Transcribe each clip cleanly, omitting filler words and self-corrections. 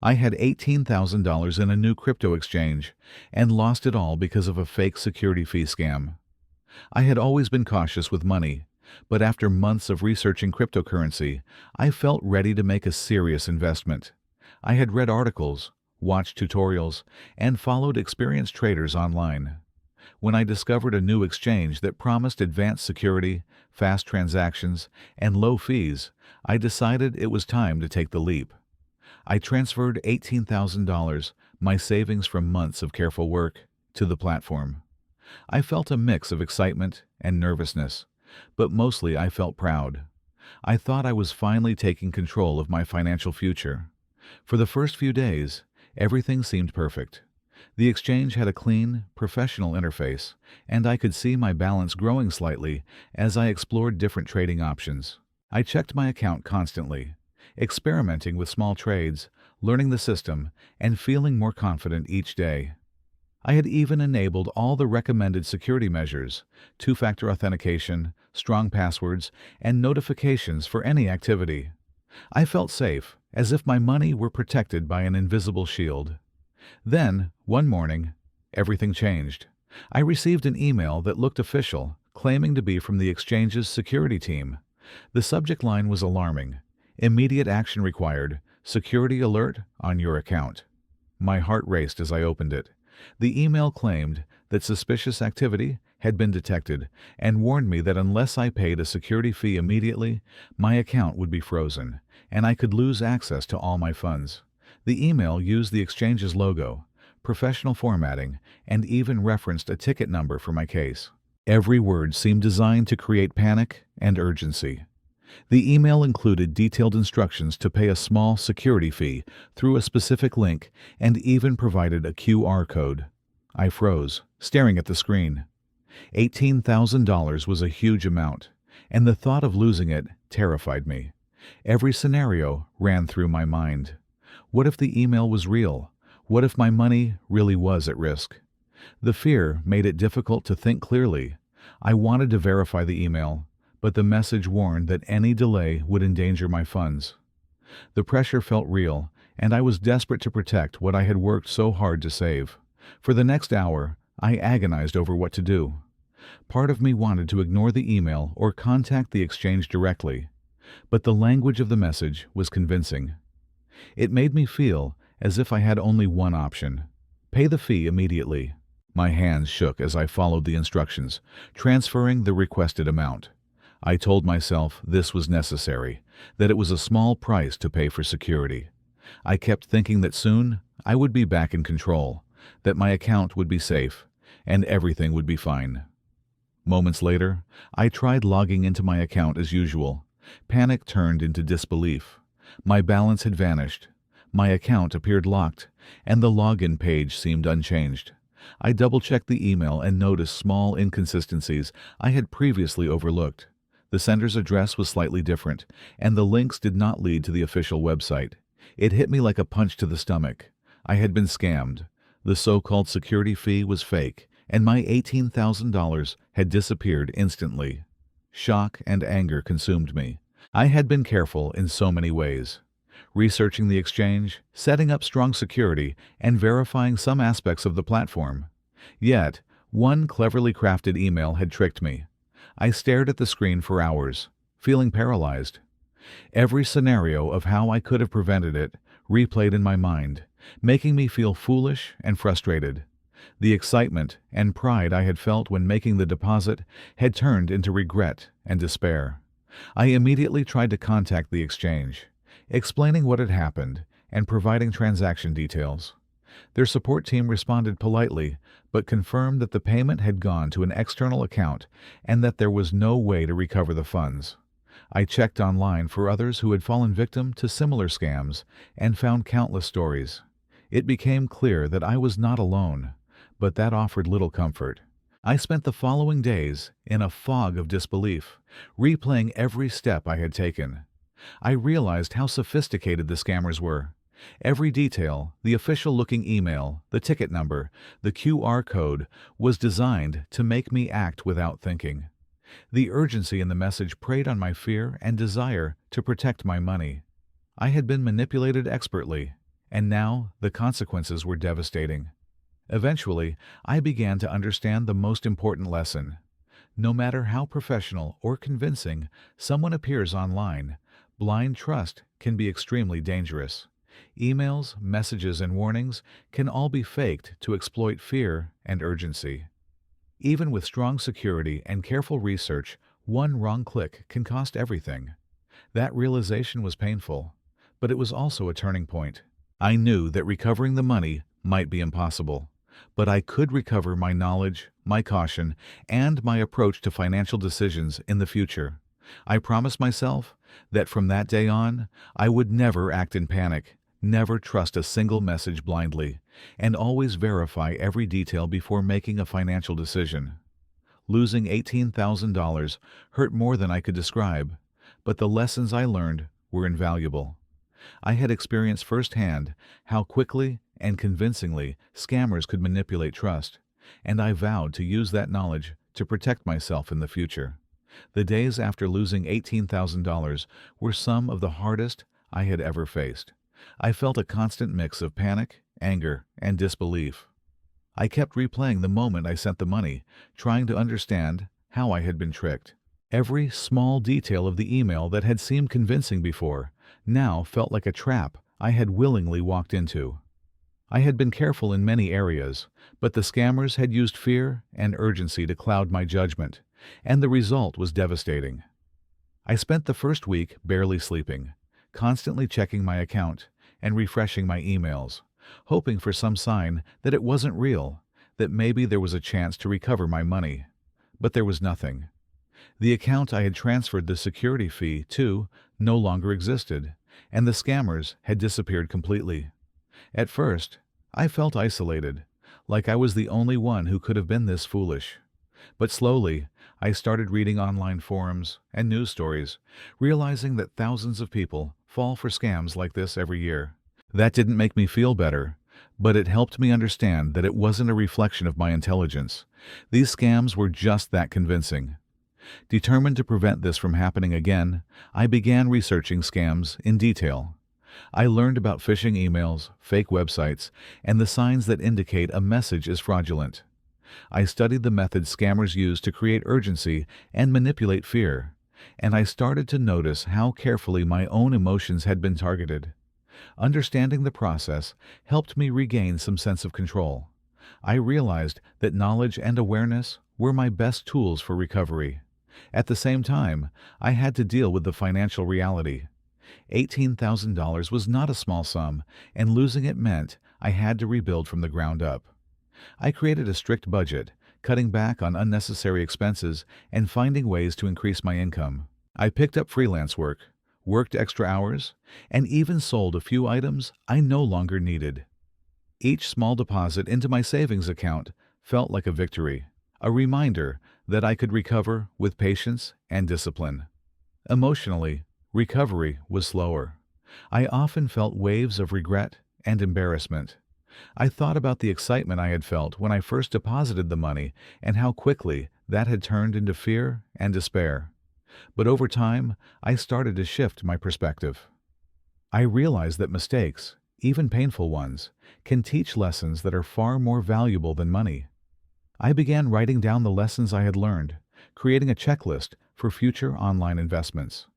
I had $18,000 in a new crypto exchange and lost it all because of a fake security fee scam. I had always been cautious with money, but after months of researching cryptocurrency, I felt ready to make a serious investment. I had read articles, watched tutorials, and followed experienced traders online. When I discovered a new exchange that promised advanced security, fast transactions, and low fees, I decided it was time to take the leap. I transferred $18,000, my savings from months of careful work, to the platform. I felt a mix of excitement and nervousness, but mostly I felt proud. I thought I was finally taking control of my financial future. For the first few days, everything seemed perfect. The exchange had a clean, professional interface, and I could see my balance growing slightly as I explored different trading options. I checked my account constantly, experimenting with small trades, learning the system, and feeling more confident each day. I had even enabled all the recommended security measures, two-factor authentication, strong passwords, and notifications for any activity. I felt safe, as if my money were protected by an invisible shield. Then, one morning, everything changed. I received an email that looked official, claiming to be from the exchange's security team. The subject line was alarming. Immediate action required. Security alert on your account. My heart raced as I opened it. The email claimed that suspicious activity had been detected and warned me that unless I paid a security fee immediately, my account would be frozen, and I could lose access to all my funds. The email used the exchange's logo, professional formatting, and even referenced a ticket number for my case. Every word seemed designed to create panic and urgency. The email included detailed instructions to pay a small security fee through a specific link and even provided a QR code. I froze, staring at the screen. $18,000 was a huge amount, and the thought of losing it terrified me. Every scenario ran through my mind. What if the email was real? What if my money really was at risk? The fear made it difficult to think clearly. I wanted to verify the email, but the message warned that any delay would endanger my funds. The pressure felt real, and I was desperate to protect what I had worked so hard to save. For the next hour, I agonized over what to do. Part of me wanted to ignore the email or contact the exchange directly, but the language of the message was convincing. It made me feel as if I had only one option: pay the fee immediately. My hands shook as I followed the instructions, transferring the requested amount. I told myself this was necessary, that it was a small price to pay for security. I kept thinking that soon I would be back in control, that my account would be safe, and everything would be fine. Moments later, I tried logging into my account as usual. Panic turned into disbelief. My balance had vanished. My account appeared locked, and the login page seemed unchanged. I double-checked the email and noticed small inconsistencies I had previously overlooked. The sender's address was slightly different, and the links did not lead to the official website. It hit me like a punch to the stomach. I had been scammed. The so-called security fee was fake, and my $18,000 had disappeared instantly. Shock and anger consumed me. I had been careful in so many ways, researching the exchange, setting up strong security, and verifying some aspects of the platform. Yet, one cleverly crafted email had tricked me. I stared at the screen for hours, feeling paralyzed. Every scenario of how I could have prevented it replayed in my mind, making me feel foolish and frustrated. The excitement and pride I had felt when making the deposit had turned into regret and despair. I immediately tried to contact the exchange, explaining what had happened and providing transaction details. Their support team responded politely, but confirmed that the payment had gone to an external account and that there was no way to recover the funds. I checked online for others who had fallen victim to similar scams and found countless stories. It became clear that I was not alone, but that offered little comfort. I spent the following days in a fog of disbelief, replaying every step I had taken. I realized how sophisticated the scammers were. Every detail, the official-looking email, the ticket number, the QR code, was designed to make me act without thinking. The urgency in the message preyed on my fear and desire to protect my money. I had been manipulated expertly, And now the consequences were devastating. Eventually, I began to understand the most important lesson. No matter how professional or convincing someone appears online, blind trust can be extremely dangerous. Emails, messages, and warnings can all be faked to exploit fear and urgency. Even with strong security and careful research, one wrong click can cost everything. That realization was painful, but it was also a turning point. I knew that recovering the money might be impossible, but I could recover my knowledge, my caution, and my approach to financial decisions in the future. I promised myself that from that day on, I would never act in panic, never trust a single message blindly, and always verify every detail before making a financial decision. Losing $18,000 hurt more than I could describe, but the lessons I learned were invaluable. I had experienced firsthand how quickly and convincingly scammers could manipulate trust, and I vowed to use that knowledge to protect myself in the future. The days after losing $18,000 were some of the hardest I had ever faced. I felt a constant mix of panic, anger, and disbelief. I kept replaying the moment I sent the money, trying to understand how I had been tricked. Every small detail of the email that had seemed convincing before now felt like a trap I had willingly walked into. I had been careful in many areas, but the scammers had used fear and urgency to cloud my judgment, and the result was devastating. I spent the first week barely sleeping, constantly checking my account and refreshing my emails, hoping for some sign that it wasn't real, that maybe there was a chance to recover my money. But there was nothing. The account I had transferred the security fee to no longer existed, and the scammers had disappeared completely. At first, I felt isolated, like I was the only one who could have been this foolish. But slowly, I started reading online forums and news stories, realizing that thousands of people fall for scams like this every year. That didn't make me feel better, but it helped me understand that it wasn't a reflection of my intelligence. These scams were just that convincing. Determined to prevent this from happening again, I began researching scams in detail. I learned about phishing emails, fake websites, and the signs that indicate a message is fraudulent. I studied the methods scammers use to create urgency and manipulate fear, and I started to notice how carefully my own emotions had been targeted. Understanding the process helped me regain some sense of control. I realized that knowledge and awareness were my best tools for recovery. At the same time, I had to deal with the financial reality. $18,000 was not a small sum, and losing it meant I had to rebuild from the ground up. I created a strict budget, cutting back on unnecessary expenses and finding ways to increase my income. I picked up freelance work, worked extra hours, and even sold a few items I no longer needed. Each small deposit into my savings account felt like a victory, a reminder that I could recover with patience and discipline. Emotionally, recovery was slower. I often felt waves of regret and embarrassment. I thought about the excitement I had felt when I first deposited the money and how quickly that had turned into fear and despair. But over time, I started to shift my perspective. I realized that mistakes, even painful ones, can teach lessons that are far more valuable than money. I began writing down the lessons I had learned, creating a checklist for future online investments.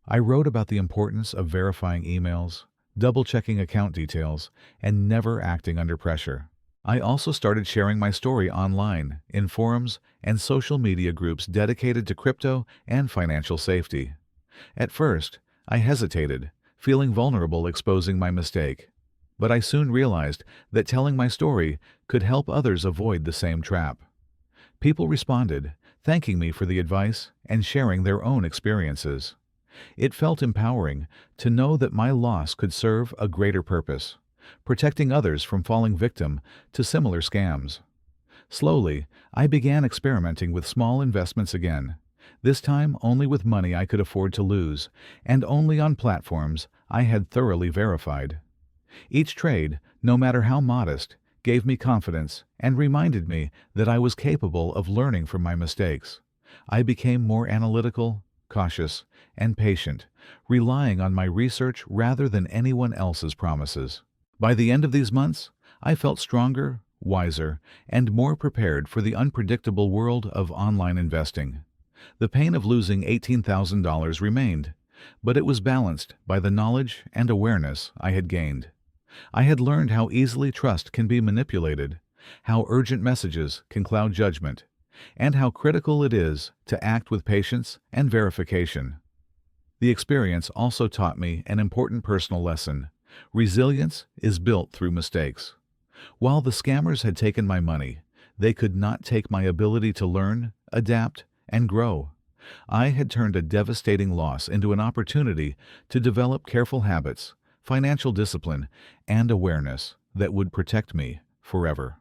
I wrote about the importance of verifying emails, double-checking account details, and never acting under pressure. I also started sharing my story online, in forums and social media groups dedicated to crypto and financial safety. At first, I hesitated, feeling vulnerable exposing my mistake. But I soon realized that telling my story could help others avoid the same trap. People responded, thanking me for the advice and sharing their own experiences. It felt empowering to know that my loss could serve a greater purpose, protecting others from falling victim to similar scams. Slowly, I began experimenting with small investments again, this time only with money I could afford to lose, and only on platforms I had thoroughly verified. Each trade, no matter how modest, gave me confidence and reminded me that I was capable of learning from my mistakes. I became more analytical, cautious, and patient, relying on my research rather than anyone else's promises. By the end of these months, I felt stronger, wiser, and more prepared for the unpredictable world of online investing. The pain of losing $18,000 remained, but it was balanced by the knowledge and awareness I had gained. I had learned how easily trust can be manipulated, how urgent messages can cloud judgment, and how critical it is to act with patience and verification. The experience also taught me an important personal lesson. Resilience is built through mistakes. While the scammers had taken my money, they could not take my ability to learn, adapt, and grow. I had turned a devastating loss into an opportunity to develop careful habits, financial discipline, and awareness that would protect me forever.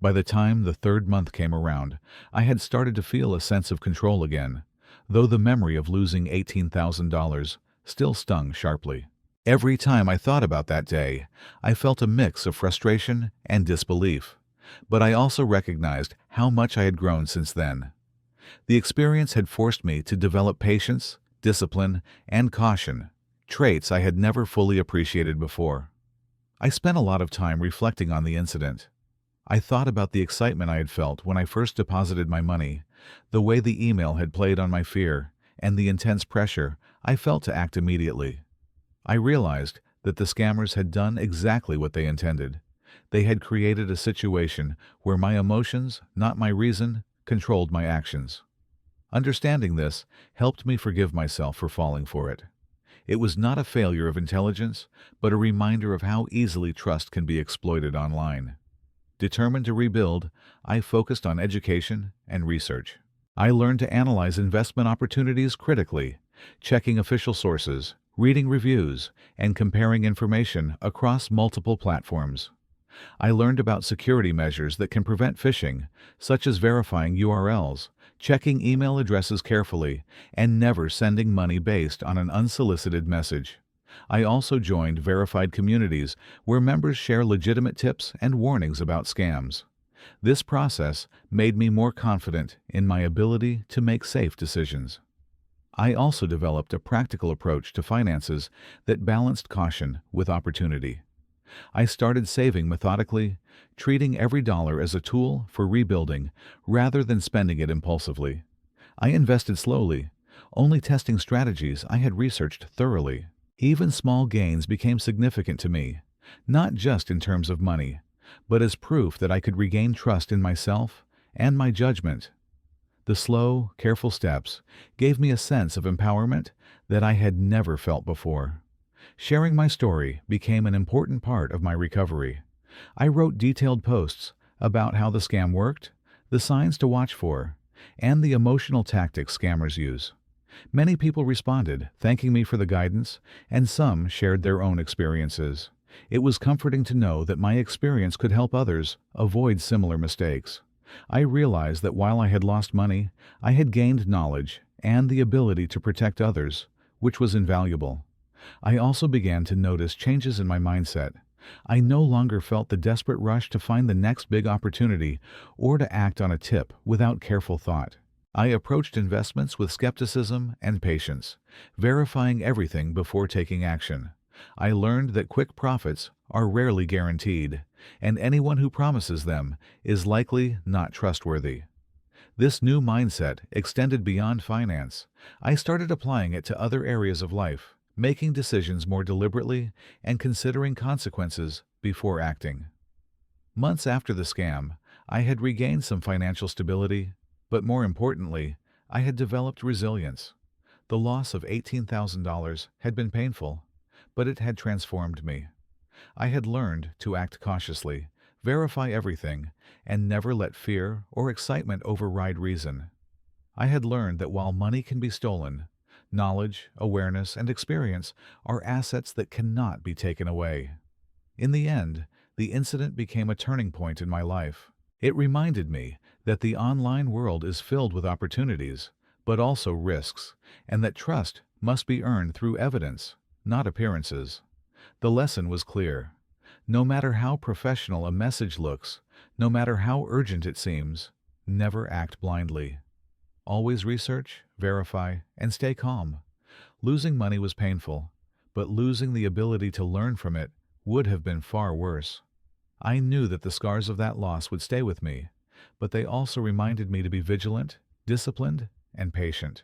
By the time the third month came around, I had started to feel a sense of control again, though the memory of losing $18,000 still stung sharply. Every time I thought about that day, I felt a mix of frustration and disbelief, but I also recognized how much I had grown since then. The experience had forced me to develop patience, discipline, and caution, traits I had never fully appreciated before. I spent a lot of time reflecting on the incident. I thought about the excitement I had felt when I first deposited my money, the way the email had played on my fear, and the intense pressure I felt to act immediately. I realized that the scammers had done exactly what they intended. They had created a situation where my emotions, not my reason, controlled my actions. Understanding this helped me forgive myself for falling for it. It was not a failure of intelligence, but a reminder of how easily trust can be exploited online. Determined to rebuild, I focused on education and research. I learned to analyze investment opportunities critically, checking official sources, reading reviews, and comparing information across multiple platforms. I learned about security measures that can prevent phishing, such as verifying URLs, checking email addresses carefully, and never sending money based on an unsolicited message. I also joined verified communities where members share legitimate tips and warnings about scams. This process made me more confident in my ability to make safe decisions. I also developed a practical approach to finances that balanced caution with opportunity. I started saving methodically, treating every dollar as a tool for rebuilding rather than spending it impulsively. I invested slowly, only testing strategies I had researched thoroughly. Even small gains became significant to me, not just in terms of money, but as proof that I could regain trust in myself and my judgment. The slow, careful steps gave me a sense of empowerment that I had never felt before. Sharing my story became an important part of my recovery. I wrote detailed posts about how the scam worked, the signs to watch for, and the emotional tactics scammers use. Many people responded, thanking me for the guidance, and some shared their own experiences. It was comforting to know that my experience could help others avoid similar mistakes. I realized that while I had lost money, I had gained knowledge and the ability to protect others, which was invaluable. I also began to notice changes in my mindset. I no longer felt the desperate rush to find the next big opportunity or to act on a tip without careful thought. I approached investments with skepticism and patience, verifying everything before taking action. I learned that quick profits are rarely guaranteed, and anyone who promises them is likely not trustworthy. This new mindset extended beyond finance. I started applying it to other areas of life, making decisions more deliberately and considering consequences before acting. Months after the scam, I had regained some financial stability, but more importantly, I had developed resilience. The loss of $18,000 had been painful, but it had transformed me. I had learned to act cautiously, verify everything, and never let fear or excitement override reason. I had learned that while money can be stolen, knowledge, awareness, and experience are assets that cannot be taken away. In the end, the incident became a turning point in my life. It reminded me that the online world is filled with opportunities, but also risks, and that trust must be earned through evidence, not appearances. The lesson was clear. No matter how professional a message looks, no matter how urgent it seems, never act blindly. Always research, verify, and stay calm. Losing money was painful, but losing the ability to learn from it would have been far worse. I knew that the scars of that loss would stay with me, but they also reminded me to be vigilant, disciplined, and patient.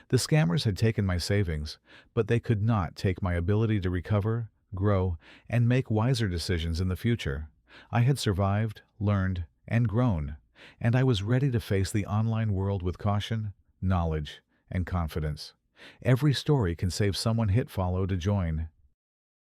The scammers had taken my savings, but they could not take my ability to recover, grow, and make wiser decisions in the future. I had survived, learned, and grown, and I was ready to face the online world with caution, knowledge, and confidence. Every story can save someone hit follow to join,